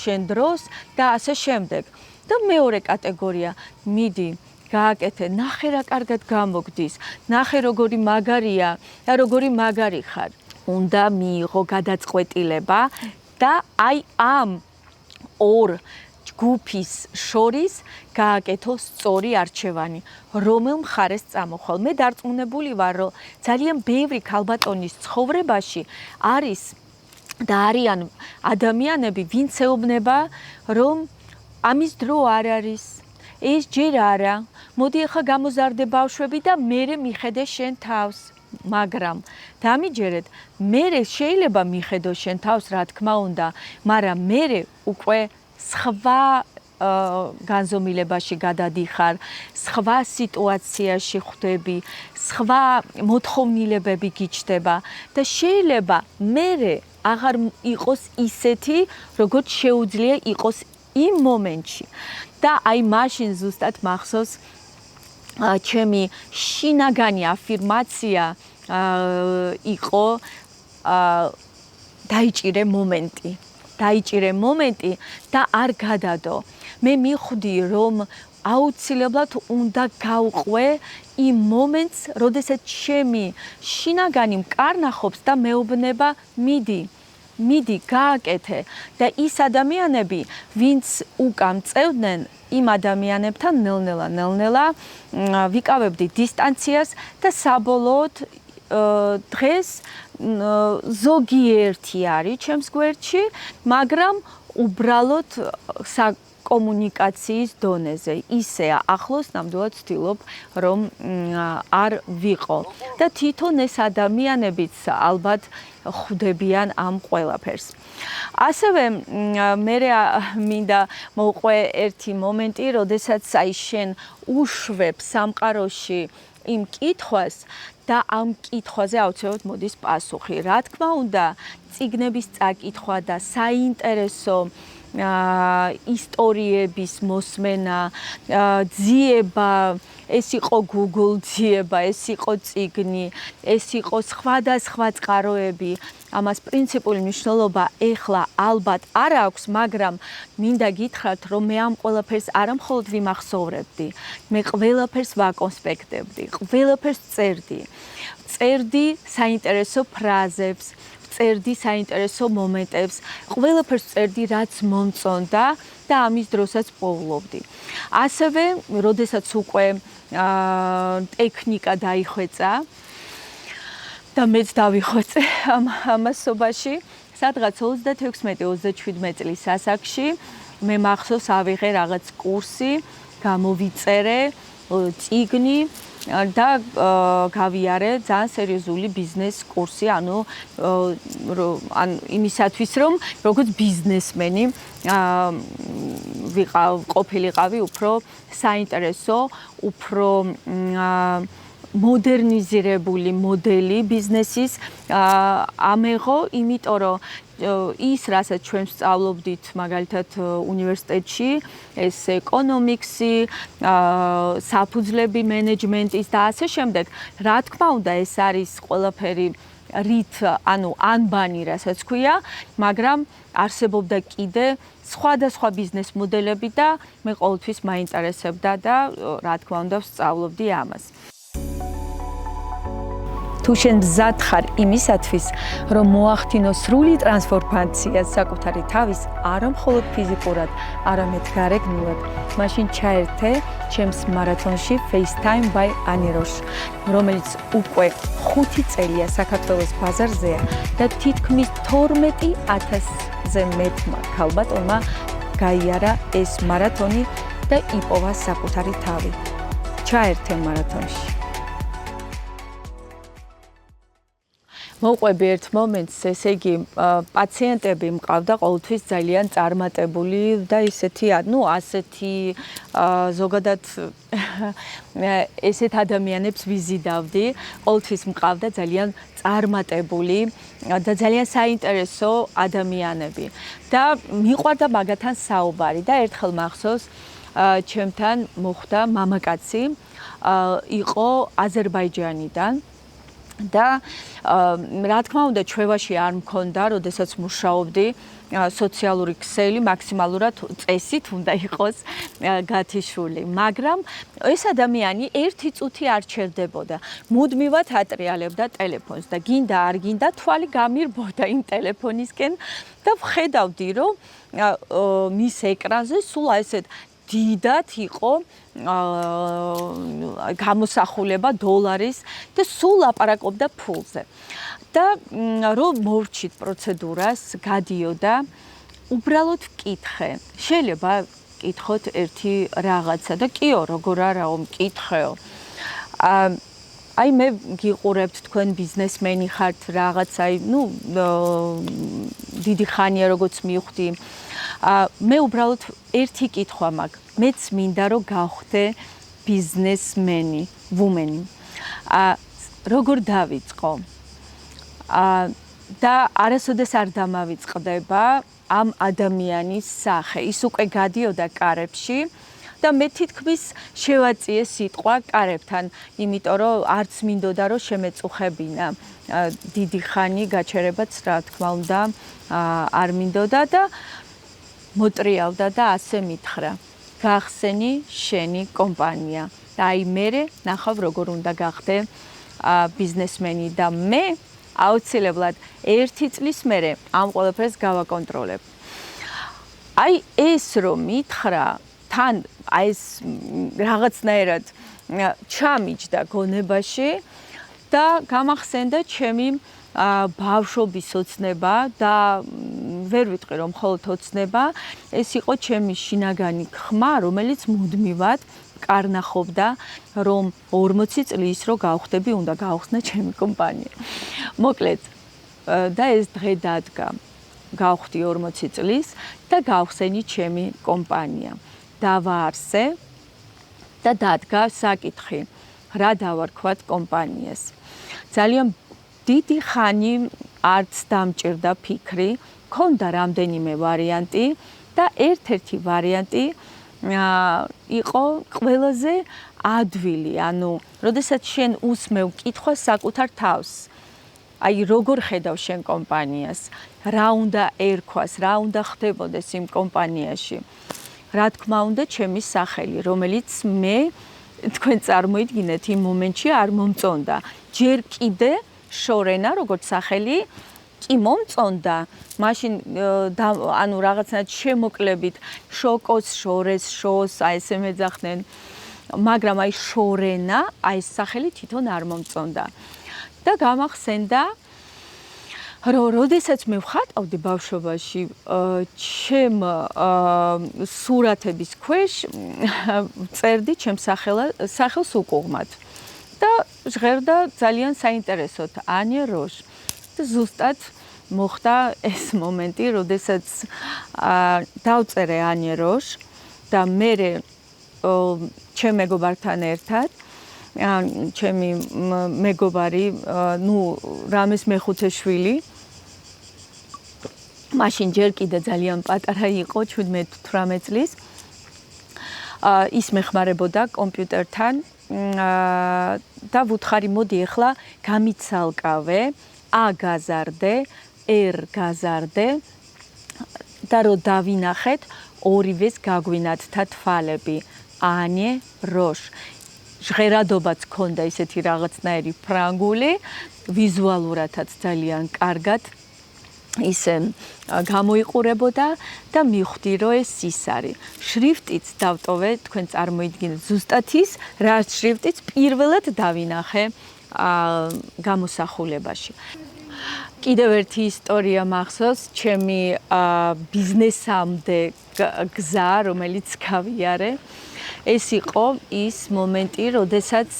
შენ დროს და ასე შემდეგ. და მეორე კატეგორია, მიდი გააკეთე, ნახე რა კარგად გამოგდის, ნახე როგორი მაგარია და როგორი მაგარი ხარ. უნდა მიიღო გადაწყვეტილება და აი ამ ორ ჯგუფის შორის გააკეთო სწორი არჩევანი, რომელ მხარეს წამოხვალ. მე დარწმუნებული ვარ, რომ ძალიან ბევრი ქალბატონის ცხოვრებაში არის და არიან ადამიანები, ვინც ეუბნება, რომ ამის დრო არ არის, ეს ჯერ არა, მოდი ახლა გამოზარდე ბავშვები და მერე მიხედე შენ თავს. მაგრამ დამიჯერეთ, მერე შეიძლება მიხედო შენ თავს, რა თქმა უნდა, მაგრამ მერე უკვე სხვა განზომილებაში გადადიხარ, სხვა სიტუაციაში ხვდები, სხვა მოთხოვნილებები გიჩნდება და შეიძლება მერე აღარ იყოს ისეთი, როგორც შეუძლია იყოს იმ მომენტში. და აი მაშინ ზუსტად მახსოვს ჩემი შინაგანი აფირმაცია იყო დაიჭირე მომენტი. დაიჭირე მომენტი და არ გადადო. მე მიხვდი რომ აუცილებლად უნდა გავყვე იმ მომენტს, როდესაც ჩემი შინაგანი მკარნახობს და მეუბნება, მიდი გააკეთე და ის ადამიანები, ვინც უკან წევდნენ, იმ ადამიანებთან ნელ-ნელა ვიკავებდი დისტანციას და საბოლოოდ დღეს ზოგიერთი არის ჩემს გვერდში, მაგრამ უბრალოდ კომუნიკაციის დონეზე. ისე ახლოს ნამდვილად ვცდილობ, რომ არ ვიყო. და თვითონ ეს ადამიანებიც ალბათ ხვდებიან ამ ყველაფერს. ასევე მე მინდა მოვყვე ერთი მომენტი, როდესაც აი შენ უშვებ სამყაროში იმ კითხვას და ამ კითხვაზე აუცილებლად მოდის პასუხი. რა თქმა უნდა, წიგნების წაკითხვა და საინტერესო ისტორიების მოსმენა, ძიება, ეს იყო Google ძიება, ეს იყო წიგნი, ეს იყო სხვადასხვა წყაროები. ამას პრინციპული მნიშვნელობა ეხლა ალბათ არ აქვს, მაგრამ მინდა გითხრათ, რომ მე ამ ყველაფერს არა მხოლოდ ვიმახსოვრებდი, მე ყველაფერს ვაკონსპექტებდი, ყველაფერს წერდი. წერდი საინტერესო ფრაზებს, წერდი საინტერესო მომენტებს, ყველაფერს წერდი, რაც მომწონდა და ამის დროსაც პოულობდი. ასევე, როდესაც უკვე ტექნიკა დაიხვეწა და მეც დავიხვეწე ამ ამასობაში, სადღაც 36-37 წლის ასაკში მე მახსოვს ავიღე რაღაც კურსი, გამოვიწერე წიგნი და გავიარე ძალიან სერიოზული ბიზნეს კურსი, ანუ იმისათვის, რომ როგორც ბიზნესმენი ყოფილიყავი უფრო საინტერესო, უფრო მოდერნიზირებული მოდელი ბიზნესის ამეღო, იმიტომ რომ ის, რასაც ჩვენ ვსწავლობდით მაგალითად უნივერსიტეტში, ეს ეკონომიქსი, საფუძვლები მენეჯმენტის და ასე შემდეგ, რა თქმა უნდა, ეს არის ყველაფერი რით, ანუ ანბანი, რასაც ქვია, მაგრამ არსებობდა კიდე სხვადასხვა ბიზნეს მოდელები და მე ყოველთვის მაინტერესებდა და რა თქმა უნდა ვსწავლობდი ამას. თუ შენ მზად ხარ იმისათვის, რომ მოახდინო სრული ტრანსფორმაცია საკუთარი თავის, არა მხოლოდ ფიზიკურად, არამედ გარეგნულად, მაშინ ჩაერთე ჩემს მარათონში FaceTime by Anirosh, რომელიც უკვე 5 წელია საქართველოს ბაზარზეა და თითქმის 12,000-ზე მეტმა ქალბატონმა გაიარა ეს მარათონი და იპოვა საკუთარი თავი. ჩაერთე მარათონში. მოყვები ერთ მომენტს, ესე იგი, პაციენტები მყავდა ყოველთვის ძალიან წარმატებული და ისეთი, ასეთი ზოგადად ესეთ ადამიანებს ვიზიდავდი, ყოველთვის მყავდა ძალიან წარმატებული და ძალიან საინტერესო ადამიანები. და მიყვარდა მაგათთან საუბარი და ერთხელ მახსოვს, ჩემთან მოხვდა მამაკაცი, იყო აზერბაიჯანიდან. და რა თქმა უნდა ჩვევაში არ მქონდა, როდესაც მუშაობდი, სოციალური ქსელი მაქსიმალურად წესით უნდა იყოს გათიშული, მაგრამ ეს ადამიანი ერთი წუთი არ ჩერდებოდა. მუდმივად ატრიალებდა ტელეფონს და გინდა არ გინდა თვალი გამირბოდა იმ ტელეფონისკენ და ვხედავდი, რომ მის ეკრანზე სულ ესეთ დიდად იყო გამოსახულება დოლარის და სულ ლაპარაკობდა ფულზე. და რომ მოვრჩით პროცედურას, გადიოდა, უბრალოდ ვკითხე. შეიძლება ვკითხოთ ერთი რაღაცა და კიო, როგორ არაო, მკითხეო. აი მე გიყურებთ, თქვენ ბიზნესმენი ხართ, რაღაცა, დიდი ხანია როგორც მივხვდი. მე უბრალოდ ერთი კითხვა მაქვს. მეც მინდა რომ გავხდე ბიზნესმენი, ვუმენი. როგორ დავიწყო? და არასოდეს არ დამავიწყდება ამ ადამიანის სახე. ის უკვე გადიოდა კარებში და მე თითქმის შევაწიე სიტყვა კარებთან, იმიტომ რომ არც მინდოდა რომ შემეწუხებინა. დიდი ხანი გაჩერებაც რა თქმა უნდა არ მინდოდა და მოტრიალდა და ასე მითხრა. გახსენი შენი კომპანია. და აი მე ნახავ როგორ უნდა გახდე ბიზნესმენი და მე აუცილებლად 1 წლის მერე ამ ყველაფერს გავაკონტროლებ. აი ეს რომ მითხრა, თან აი ეს რაღაცნაირად ჩამიჯდა გონებაში და გამახსენდა ჩემი ბავშვობის ოცნება და ვერ ვიტყვი რომ მხოლოდ ოცნება, ეს იყო ჩემი შინაგანი ხმა, რომელიც მუდმივად კარნახობდა, რომ 40 წლის რო გავხდები, უნდა გავხსნე ჩემი კომპანია. მოკლედ, და ეს დღე დადგა. გავხდი 40 წლის და გავხსენი ჩემი კომპანია. დავაარსე და დადგა საკითხი, რა დავარქვათ კომპანიას. ძალიან დიდი ხანი არც დამჭირდა ფიქრი, მქონდა რამდენიმე ვარიანტი და ერთ-ერთი ვარიანტი იყო ყველაზე ადვილი, ანუ როდესაც შენ უსმევ კითხვას საკუთარ თავს, აი როგორ ხედავ შენ კომპანიას, რა უნდა ერქვას, რა უნდა ხდებოდეს იმ კომპანიაში. რა თქმა უნდა, ჩემი სახელი, რომელიც მე თქვენ წარმოიდგინეთ იმ მომენტში არ მომწონდა. ჯერ კიდე შორენა, როგორც სახელი, კი მომწონდა. მაშინ ანუ რაღაცნაირად შემოკლებით შოკოს, შორეს, შოს, აი ესე მეძახდნენ. მაგრამ აი შორენა, აი ეს სახელი თვითონ არ მომწონდა. და გამახსენდა, რომ როდესაც მე ვხატავდი ბავშვობაში, ჩემ სურათების ქვეშ წერდი ჩემ სახელს უკუღმად. და ჟღერდა ძალიან საინტერესოდ ანია როშ. და ზუსტად მოხდა ეს მომენტი, როდესაც დავწერე ანია როშ და მე ჩემ მეგობართან ერთად ჩემი მეგობარი, რამეს მეხუთე შვილი. მაშინ ჯერ კიდე ძალიან პატარა იყო, 17-18 წლის. ის მეხმარებოდა კომპიუტერთან და ვუთხარი, მოდი ახლა გამიცალკავე, A გაზარდე, R გაზარდე და რო დავინახეთ, ორივეს გაგვინათთა თვალები. ანე, როშ. ჟღერადობაც ქონდა ისეთი რაღაცნაირი ფრანგული, ვიზუალურადაც ძალიან კარგად ისე გამოიყურებოდა და მივხვდი, რომ ეს ის არის. შრიფტიც დავტოვე, თქვენ წარმოიდგინეთ ზუსტად ის, რა შრიფტიც პირველად დავინახე გამოსახულებაში. კიდევ ერთი ისტორია მახსოვს, ჩემი ბიზნესამდე გზა, რომელიც გავიარე. ეს იყო ის მომენტი, როდესაც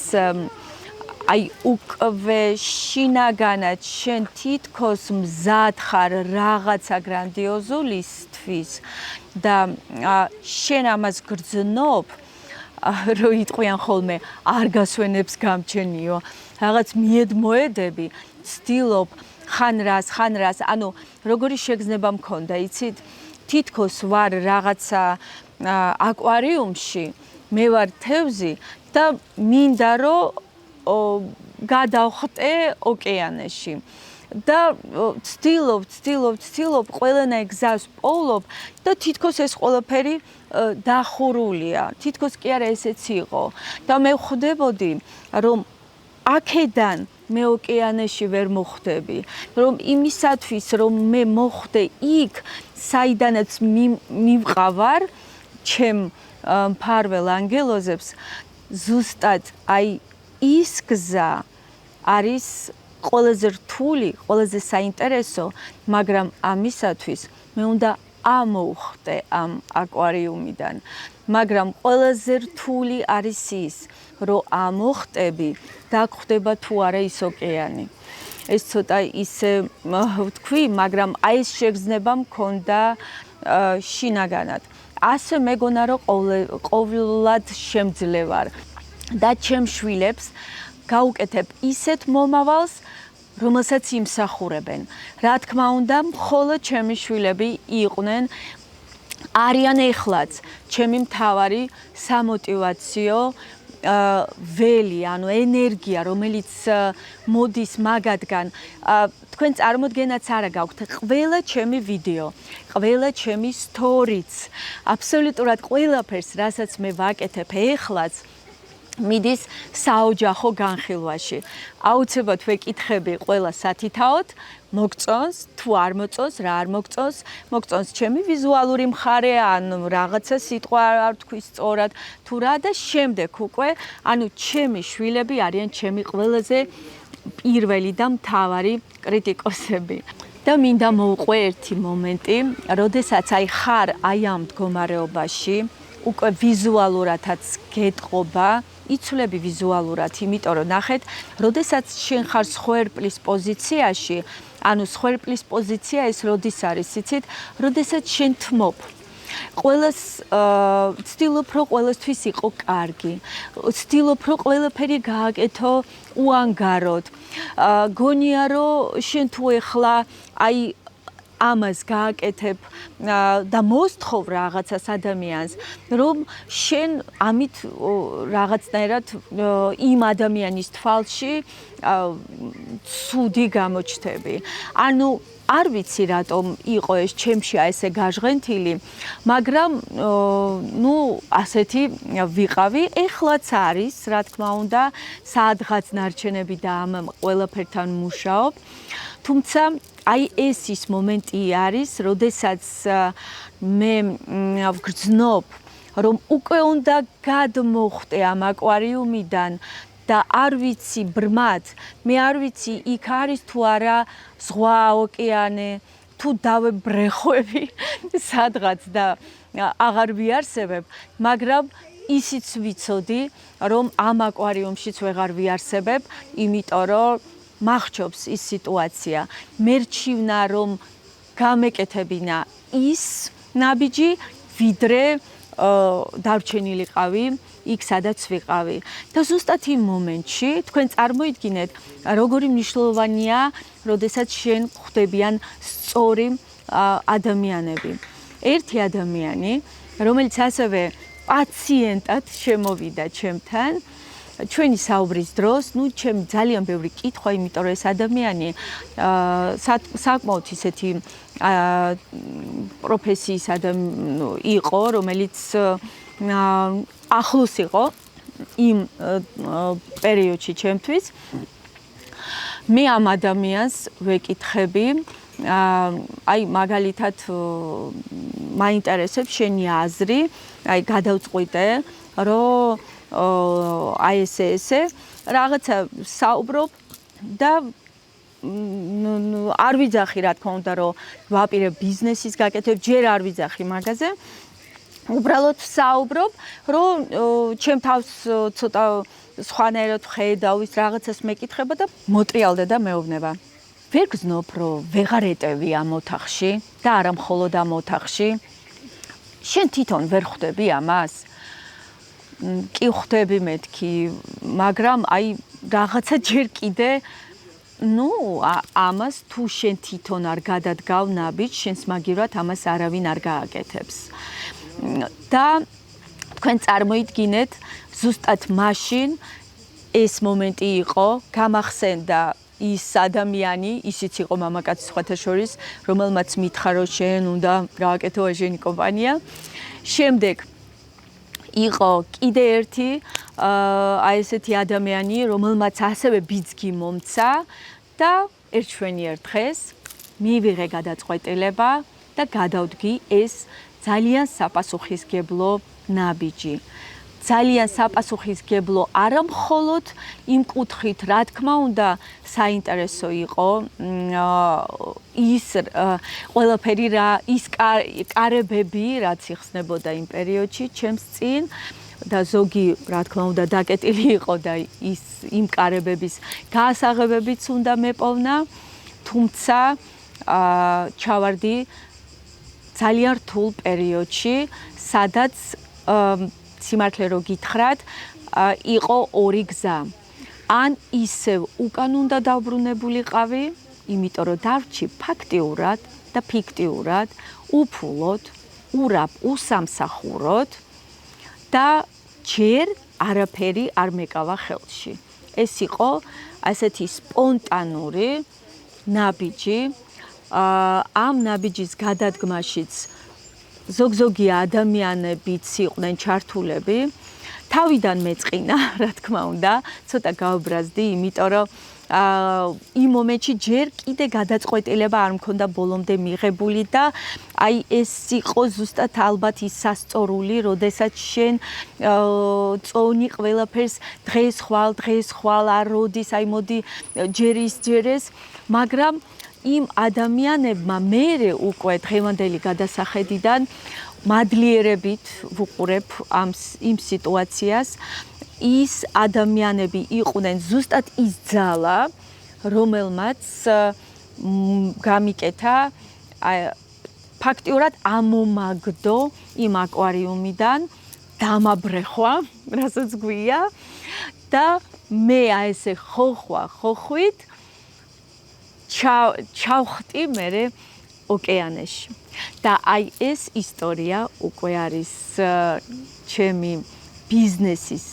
აი უკვე შინაგანად შენ თითქოს მზად ხარ რაღაცა გრანდიოზულისთვის და შენ ამას გრძნობ, რომ იტყვიან ხოლმე არ გასვენებს გამჩენიო, რაღაც მიედმოედები, ცდილობ ხან რას, ანუ როგორი შეგრძნება მქონდა, იცით, თითქოს ვარ რაღაცა აკვარიუმში, მე ვარ თევზი და მინდა რომ გადავხტე ოკეანეში და ცდილობ ყველანაირ გზას პოულობ და თითქოს ეს ყველაფერი დახურულია, თითქოს კი არა ესეც იყო და მე ვხვდებოდი, რომ აქედან მე ოკეანეში ვერ მოხვდები, რომ იმისათვის, რომ მე მოხვდე იქ, საიდანაც მივყავარ ჩემ მფარველ ანგელოზებს, ზუსტად აი ის გზა არის ყველაზე რთული, ყველაზე საინტერესო, მაგრამ ამისათვის მე უნდა ამოვხტე ამ აკვარიუმიდან, მაგრამ ყველაზე რთული არის ის, რომ ამოვხტები და გვხვდება თუ არა ის ოკეანი. ეს ცოტა ისე ვთქვი, მაგრამ აი ეს შეგრძნება მქონდა შინაგანად. ასე მეგონა, რომ ყოველად შემძლე ვარ და ჩემ შვილებს გაუკეთებ ისეთ მომავალს, რომელსაც იმსახურებენ. რა თქმა უნდა, მხოლოდ ჩემი შვილები იყვნენ, არიან ეხლაც ჩემი მთავარი სამოტივაციო ველი, ანუ ენერგია, რომელიც მოდის მაგათგან. თქვენ წარმოდგენაც არა გაქვთ, ყველა ჩემი ვიდეო, ყველა ჩემი სტორიც, აბსოლუტურად ყველაფერს, რასაც მე ვაკეთებ ეხლაც, მიდის საოჯახო განხილვაში. აუცილებლად ვეკითხები ყველა სათითაოდ, მოგწონს, თუ არ მოწონს, რა არ მოგწონს, მოგწონს ჩემი ვიზუალური მხარე, ან რაღაცა სიტყვა არ თქვი სწორად, თუ რა და შემდეგ უკვე, ანუ ჩემი შვილები არიან ჩემი ყველაზე პირველი და მთავარი კრიტიკოსები. და მინდა მოვყვე ერთი მომენტი, როდესაც აი ხარ აი ამ მდგომარეობაში, უკვე ვიზუალურადაც გეტყობა, იცვლები ვიზუალურად, იმიტომ რომ ნახეთ, როდესაც შენ ხარ სხვერპლის პოზიციაში, ანუ სხვერპლის პოზიცია ეს როდის არის, იცით, როდესაც შენ თმობ. ყველას ცდილობ, რომ ყველასთვის იყო კარგი. ცდილობ, რომ ყველაფერი გააკეთო უანგაროდ. გონია, რომ შენ თუ ეხლა აი ამას გააკეთებ და მოსთხოვ რაღაცას ადამიანს, რომ შენ ამით რაღაცნაირად იმ ადამიანის თვალში ცუდი გამოჩნდები. ანუ არ ვიცი რატომ იყო ეს ჩემში ესე გაჟღენთილი, მაგრამ ასეთი ვიყავი, ეხლაც არის, რა თქმა უნდა, სადღაც ნარჩენები და ამ ყველაფერთან მუშაობ. თუმცა აი ეს ის მომენტი არის, როდესაც მე ვგრძნობ, რომ უკვე უნდა გადმოხვდე ამ აკვარიუმიდან და არ ვიცი ბრმად, მე არ ვიცი იქ არის თუ არა ზღვა, ოკეანე, თუ დავებრეხები სადღაც და აღარ ვიარსებებ, მაგრამ ისიც ვიცოდი, რომ ამ აკვარიუმშიც ვეღარ ვიარსებებ, იმიტომ რომ მახჩობს ის სიტუაცია. მერჩივნა რომ გამეკეთებინა ის ნაბიჯი, ვიდრე დარჩენილიყავი იქ სადაც ვიყავი. და ზუსტად იმ მომენტში თქვენ წარმოიდგინეთ, როგორი მნიშვნელოვანია, როდესაც შენ ხვდებიან სწორი ადამიანები. ერთი ადამიანი, რომელიც ასევე პაციენტად შემოვიდა ჩემთან, ჩვენი საუბრის დროს, ჩემი ძალიან ბევრი კითხვა, იმიტომ რომ ეს ადამიანი საკმაოდ ისეთი პროფესიის იყო, რომელიც ახლოს იყო იმ პერიოდში ჩემთვის. მე ამ ადამიანს ვეკითხები, აი მაგალითად მაინტერესებს შენი აზრი, აი გადავწყვიტე, რომ აი ესე რაღაცა საუბრობ და არ ვიძახი რა თქმა უნდა რომ ვაპირებ ბიზნესის გაკეთებ, ჯერ არ ვიძახი მაგაზე. უბრალოდ ვსაუბრობ, რომ ჩემ თავს ცოტა სხვანაირად ვხედავ, ის რაღაცას მეკითხება და მოტრიალდა და მეუბნება. ვერ გზნობ, რომ ვეღარ ეტევი ამ ოთახში და არა მხოლოდ ამ ოთახში. შენ თვითონ ვერ ხვდები ამას? კი ხვდები მეთქი, მაგრამ აი რაღაცა ჯერ კიდე ამას თუ შენ თვითონ არ გადადგავ ნაბიჯს, შენს მაგივრად ამას არავინ არ გააკეთებს. და თქვენ წარმოიდგინეთ, ზუსტად მაშინ ეს მომენტი იყო, გამახსენდა ის ადამიანი, ისიც იყო მამაკაცი სხვათა შორის, რომელმაც მითხრა, რომ შენ უნდა გააკეთო ეჟენი კომპანია. შემდეგ იყო კიდე ერთი აი ესეთი ადამიანი, რომელმაც ასევე ბიძგი მომცა და ერთშვენიერ დღეს მივიღე გადაწყვეტილება და გადავდგი ეს ძალიან საპასუხისმგებლო ნაბიჯი. ძალიან საპასუხისმგებლო არა მხოლოდ იმ კუთხით, რა თქმა უნდა, საინტერესო იყო ის ყველაფერი ის კარებები, რაც იხსნებოდა იმ პერიოდში ჩემს წინ და ზოგი, რა თქმა უნდა, დაკეტილი იყო და იმ კარებების გაასაღებებიც უნდა მეპოვნა, თუმცა ჩავარდი ძალიან რთულ პერიოდში, სადაც სიმართლე რო გითხრათ, იყო ორი გზა. ან ისევ უკან უნდა დავბრუნებულიყავი, იმიტომ რომ დარჩი ფაქტიურად და ფიქტიურად, უფულოდ, უსამსახუროდ და ჯერ არაფერი არ მეკავა ხელში. ეს იყო ასეთი სპონტანური ნაბიჯი. ამ ნაბიჯის გადადგმაშიც ზოგ-ზოგი ადამიანებიც იყვნენ ჩართულები. თავიდან მეწყინა, რა თქმა უნდა, ცოტა გავბრაზდი, იმიტომ რომ იმ მომენტში ჯერ კიდე გადაწყვეტილება არ მქონდა ბოლომდე მიღებული და აი ეს იყო ზუსტად ალბათ ის სასწორული, როდესაც შენ წონი ყველაფერს დღეს ხვალ არ როდის, აი მოდი ჯერ ეს, მაგრამ იმ ადამიანებმა მერე უკვე დღევანდელი გადასახედიდან მადლიერებით ვუყურებ იმ სიტუაციას. ის ადამიანები იყვნენ ზუსტად ის ძალა, რომელმაც გამიკეთა ფაქტიურად ამომაგდო იმ აკვარიუმიდან, დამაბრეხვა, რასაც გვია და მე აი ესე ხოხვით ჩავხტი მერე ოკეანეში. და აი ეს ისტორია უკვე არის ჩემი ბიზნესის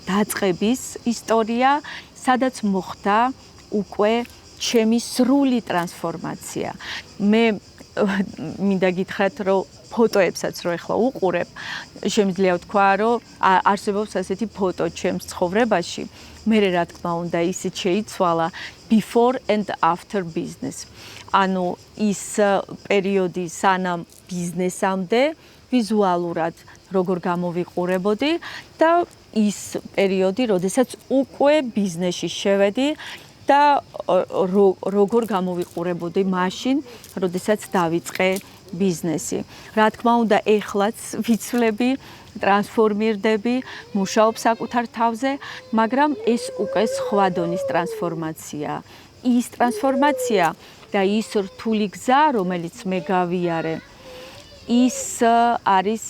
დაწყების ისტორია, სადაც მოხდა უკვე ჩემი სრული ტრანსფორმაცია. მე მინდა გითხრათ, რომ ფოტოებსაც რო ეხლა უყურებ, შემიძლია ვთქვა, რომ არსებობს ასეთი ფოტო ჩემს ცხოვრებაში. მე რა თქმა უნდა ისიც შეიცვალა before and after business. ანუ ის პერიოდი სანამ ბიზნესამდე ვიზუალურად როგორ გამოვიყურებოდი და ის პერიოდი, როდესაც უკვე ბიზნესში შევედი და როგორ გამოვიყურებოდი მაშინ, როდესაც დავიწყე ბიზნესი. რა თქმა უნდა, ეხლაც ვიცვლები, ტრანსფორმირდები, მუშაობ საკუთარ თავზე, მაგრამ ეს უკვე სხვა დონის ტრანსფორმაცია. ის ტრანსფორმაცია და ის რთული გზა, რომელიც მე გავიარე, ის არის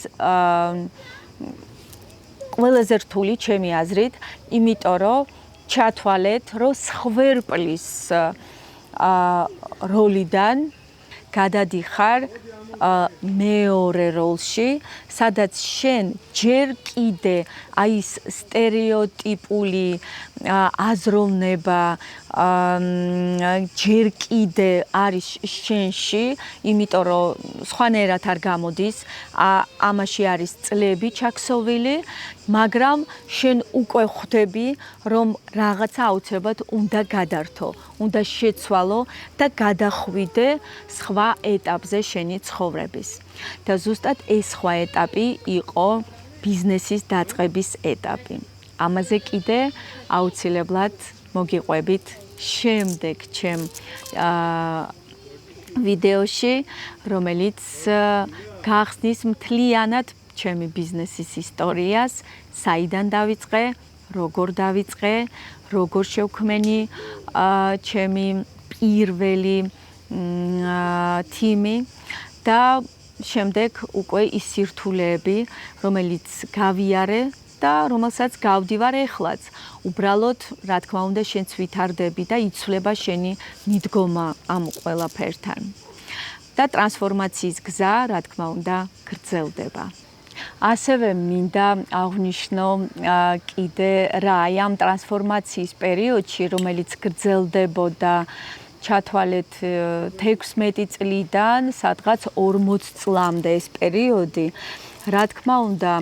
ყველაზე რთული ჩემი აზრით, იმიტომ რომ ჩათვალეთ, რომ სხვერპლის როლიდან გადადიხარ მეორე როლში, სადაც შენ ჯერ კიდე აი ეს სტერეოტიპული აზროვნება ჯერ კიდე არის შენში, იმიტომ რომ სხვანაირად არ გამოდის, ამაში არის წლები ჩაქსოვილი, მაგრამ შენ უკვე ხვდები, რომ რაღაცა აუცილებლად უნდა გადართო, უნდა შეცვალო და გადახვიდე სხვა ეტაპზე შენი ცხოვრების. და ზუსტად ეს სხვა ეტაპი იყო ბიზნესის დაწყების ეტაპი. ამაზე კიდე აუცილებლად მოგიყვებით შემდეგ ჩემ ვიდეოში, რომელიც გახსნის მთლიანად ჩემი ბიზნესის ისტორიას, საიდან დავიწყე, როგორ დავიწყე, როგორ შევქმენი ჩემი პირველი თიმი და შემდეგ უკვე ის სირთულეები, რომელიც გავიარე და რომელსაც გავდივარ ეხლაც. უბრალოდ, რა თქმა უნდა, შენც ვითარდები და იცვლება შენი მიდგომა ამ ყველაფერთან. და ტრანსფორმაციის გზა, რა თქმა უნდა, გრძელდება. ასევე მინდა აღვნიშნო კიდე რა, აი ამ ტრანსფორმაციის პერიოდში, რომელიც გრძელდებოდა ჩათვალეთ 16 წლიდან, სადღაც 40 წლამდე ეს პერიოდი, რა თქმა უნდა,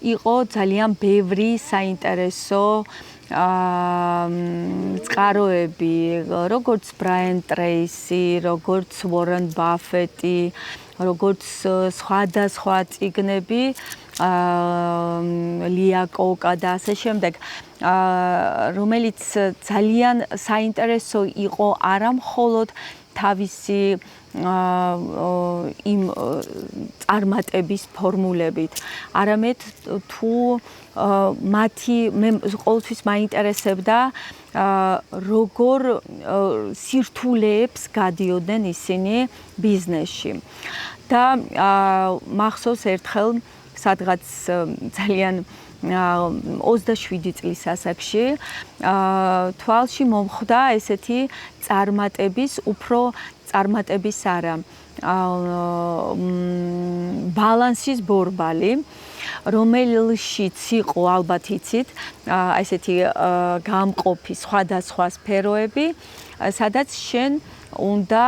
იყო ძალიან ბევრი საინტერესო წყაროები, როგორც ბრაიან ტრეისი, როგორც უორენ ბაფეტი, როგორც სხვადასხვა წიგნები, ლია კოკა და ასე შემდეგ, რომელიც ძალიან საინტერესო იყო არა მხოლოდ თავისი იმ წარმატების ფორმულებით, არამედ თუ მათი მე ყოველთვის მაინტერესებდა როგორ სირთულეებს გადიოდნენ ისინი ბიზნესში. და მახსოვს ერთხელ სადღაც ძალიან 27 წლის ასაკში თვალში მომხვდა ესეთი წარმატების, უფრო წარმატების არა, ბალანსის ბორბალი, რომელშიც იყო ალბათ იცით, ესეთი გამყოფი სხვადასხვა სფეროები, სადაც შენ უნდა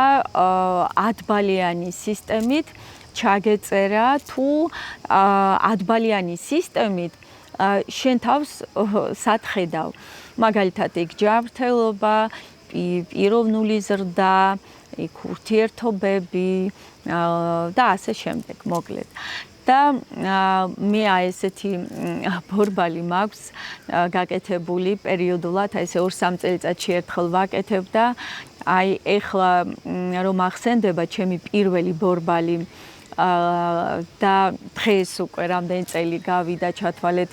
10 ბალიანი სისტემით ჩაგეწერა თუ 10 ბალიანი სისტემით შენ თავს სათხედავ. მაგალითად, იქ ჯანმრთელობა, პიროვნული ზრდა, იქ ურთიერთობები და ასე შემდეგ, მოკლედ. და მე აი ესეთი ბორბალი მაქვს გაკეთებული პერიოდულად, აი ესე 2-3 წელიწადში ერთხელ ვაკეთებ და აი ეხლა რომ ახსენდება ჩემი პირველი ბორბალი და დღეს უკვე რამდენი წელი გავიდა, ჩათვალეთ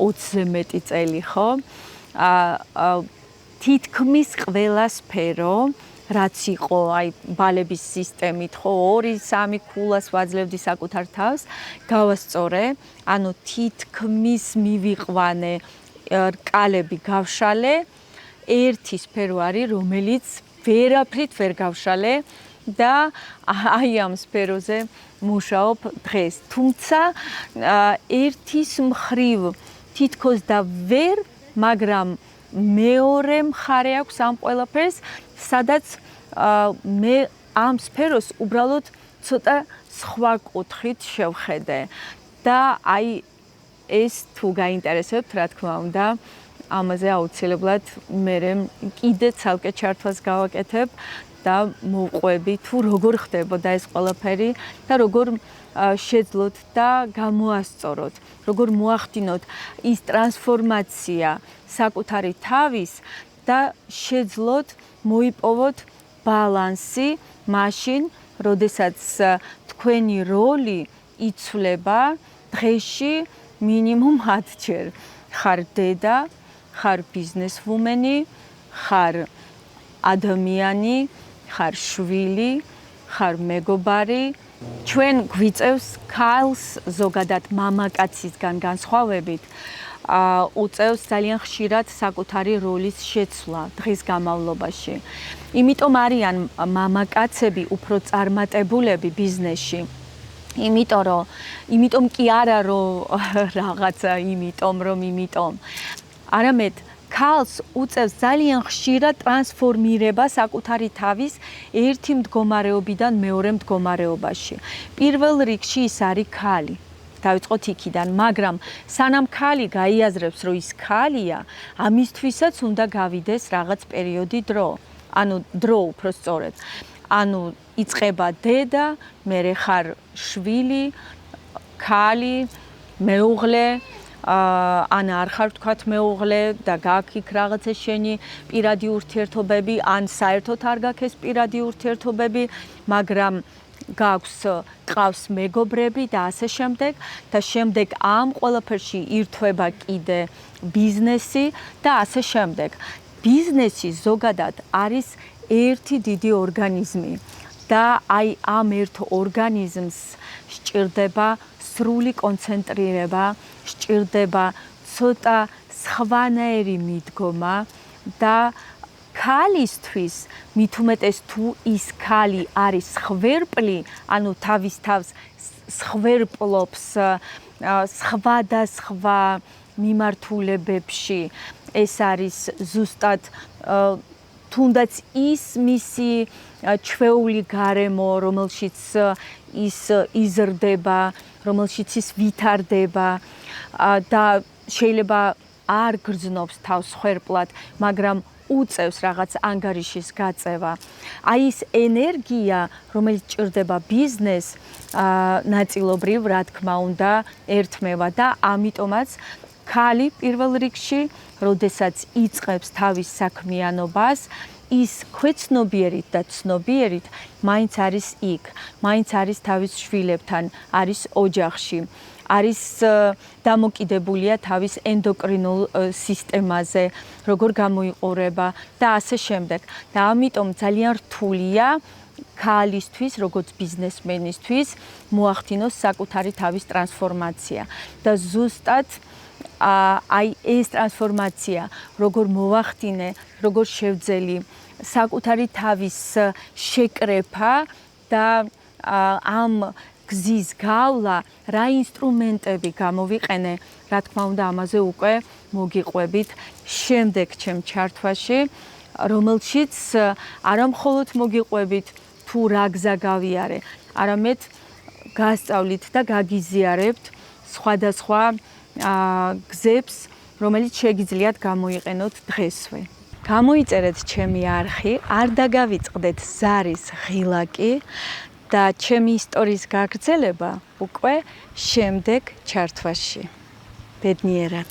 20-ზე მეტი წელი, ხო? თითქმის ყველა სფერო, რაც იყო აი ბალების სისტემით, ხო, 2-3 ქულას ვაძლევდი საკუთარ თავს, გავასწორე, ანუ თითქმის მივიყვანე, რკალები გავშალე, ერთი სფერო არის, რომელიც ვერაფრით ვერ გავშალე და აი ამ სფეროზე მუშაობ დღეს. თუმცა ერთის მხრივ თითქოს და ვერ, მაგრამ მეორე მხარე აქვს ამ ყველაფერს, სადაც მე ამ სფეროს უბრალოდ ცოტა სხვა კუთხით შევხედე. და აი ეს თუ გაინტერესებთ, რა თქმა უნდა, ამაზე აუცილებლად მე კიდე ცალკე ჩართვას გავაკეთებ და მოვყვები თუ როგორ ხდებოდა ეს ყველაფერი და როგორ შეძლოთ და გამოასწოროთ, როგორ მოახდინოთ ის ტრანსფორმაცია საკუთარი თავის და შეძლოთ მოიპოვოთ ბალანსი მაშინ, როდესაც თქვენი როლი იცვლება დღეში მინიმუმ 10 ჯერ. ხარ დედა, ხარ ბიზნესვუმენი, ხარ ადამიანი, ხარ შვილი, ხარ მეგობარი. ჩვენ გვიწევს ქალს ზოგადად მამაკაცისგან განსხვავებით უწევს ძალიან ხშირად საკუთარი როლის შეცვლა დღის განმავლობაში. იმიტომ არიან მამაკაცები უფრო წარმატებულები ბიზნესში. იმიტომ კი არა რომ რაღაცა იმიტომ არამედ ქალს უწევს ძალიან ხშირად ტრანსფორმირება საკუთარი თავის ერთი მდგომარეობიდან მეორე მდგომარეობაში. პირველ რიგში ის არის ქალი. დავიწყოთ იქიდან, მაგრამ სანამ ქალი გაიაზრებს, რომ ის ქალია, ამისთვისაც უნდა გავიდეს რაღაც პერიოდი დრო. ანუ დრო უფრო სწორედ. ანუ იწყება დედა, მერე ხარ შვილი, ქალი, მეუღლე, ან არ ხარ თქვათ მეუღლე და გაქვს იქ რაღაცა შენი პირადი ურთიერთობები, ან საერთოდ არ გაქვს ეს პირადი ურთიერთობები, მაგრამ გყავს მეგობრები და ასე შემდეგ და შემდეგ ამ ყველაფერში ირთვება კიდე ბიზნესი და ასე შემდეგ. ბიზნესი ზოგადად არის ერთი დიდი ორგანიზმი და აი ამ ერთ ორგანიზმს სჭირდება სრული კონცენტრირება, სჭირდება ცოტა სხვანაირი მიდგომა და ქალისთვის მით უმეტეს თუ ის ქალი არის ხვერპლი, ანუ თავის თავს ხვერპლობს სხვადასხვა მიმართულებებში, ეს არის ზუსტად თუნდაც ის მისი ჩვეული გარემო, რომელშიც ის იზრდება, რომელშიც ის ვითარდება და შეიძლება არ გრძნობს თავს ხვერპლად, მაგრამ უწევს რაღაც ანგარიშის გაწევა. აი ეს ენერგია, რომელიც ჭირდება ბიზნესს, ნაწილობრივ, რა თქმა უნდა, ერთმევა და ამიტომაც ქალი პირველ რიგში, როდესაც იწყებს თავის საქმიანობას, ის ქვეცნობიერით და ცნობიერით მაინც არის იქ, მაინც არის თავის შვილებთან, არის ოჯახში. არის დამოკიდებულია თავის ენდოკრინულ სისტემაზე, როგორ გამოიყურება და ასე შემდეგ. და ამიტომ ძალიან რთულია ქალისთვის, როგორც ბიზნესმენისთვის, მოახდინოს საკუთარი თავის ტრანსფორმაცია. და ზუსტად აი ეს ტრანსფორმაცია, როგორ მოახდინე, როგორ შევძელი საკუთარი თავის შეკრეფა და ამ გზის გავლა, რა ინსტრუმენტები გამოვიყენე, რა თქმა უნდა, ამაზე უკვე მოგიყვებით შემდეგ ჩემ ჩართვაში, რომელშიც არა მხოლოდ მოგიყვებით თუ რა გზა გავიარე, არამედ გასწავლით და გაგიზიარებთ სხვადასხვა გზებს, რომელიც შეგიძლიათ გამოიყენოთ დღესვე. გამოიწერეთ ჩემი არხი, არ დაგავიწყდეთ ზარის ღილაკი და ჩემი ისტორიის გაგრძელება უკვე შემდეგ ჩართვაში. ბედნიერად.